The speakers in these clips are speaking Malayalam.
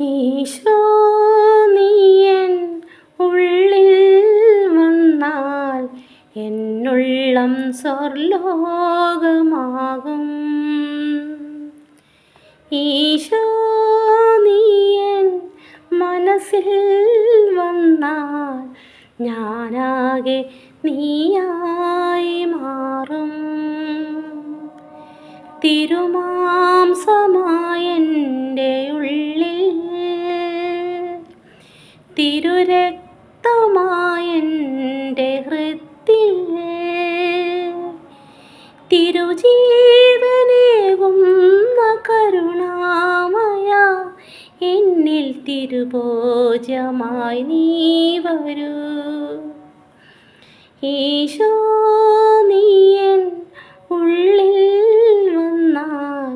ഈശോ നീയൻ ഉള്ളിൽ വന്നാൽ എന്നുള്ളം സ്വർലോകമാകും. ഈശോ നീയൻ മനസ്സിൽ വന്നാൽ ഞാനാകെ നീയായി മാറും. തിരുമാംസമായെൻ്റെ ഉള്ളിൽ തിരുരക്തമായെൻ്റെ ഹൃത്തിൽ തിരുജീവനേകുന്ന കരുണാമയ എന്നിൽ തിരുഭോജ്യമായി നീ വരൂ. ഈശോ നീയൻ ഉള്ളിൽ വന്നാൽ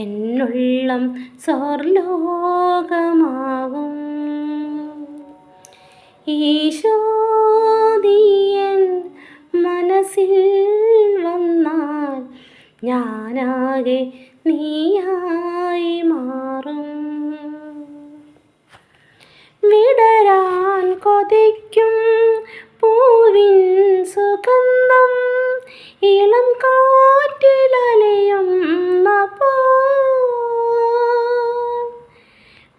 എന്നുള്ളം സ്വർലോകമാകും. ഈശോ നീയൻ മനസ്സിൽ വന്നാൽ ഞാനാകെ നീയായി മാറും. വിടരാൻ കൊതിക്കും പൂവിൻ സുഗന്ധം ഇളം കാറ്റിലലയുന്നപ്പോൾ,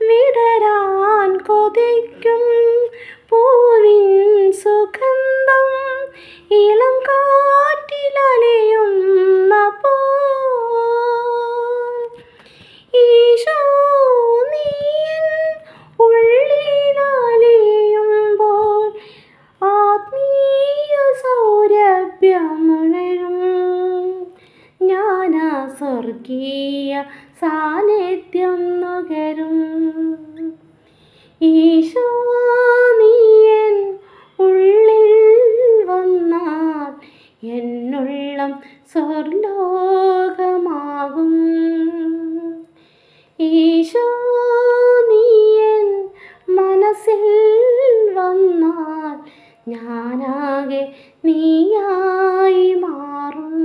വിടരാൻ കൊതിക്കും പൂവിൻ സുഗന്ധം ഇളം കാറ്റിലലയുന്നപ്പോൾ, ഈശോ നീയൻ ഉള്ളിലലിയുമ്പോൾ ആത്മീയ സൗരഭ്യമുണരും. ഞാനാ സ്വർഗീയ സാന്നിധ്യം നുകരും. ഈശോ നീയൻ ഉള്ളിൽ വന്നാൽ എന്നുള്ളം സ്വർലോകമാകും. ഈശോ നീയൻ മനസ്സിൽ വന്നാൽ ഞാനാകെ നീയായി മാറും.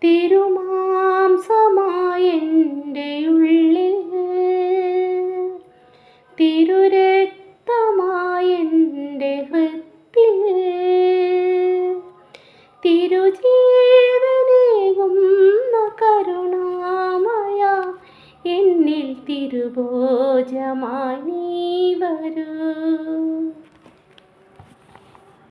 തിരുമാംസമായെൻ്റെ ഉള്ളിൽ തിരുരക്തമായെൻ്റെ ഹൃത്തിൽ തിരുജീവനേകുന്ന കരുണാമയ എന്നിൽ തിരുഭോജ്യമായി നീ വരൂ.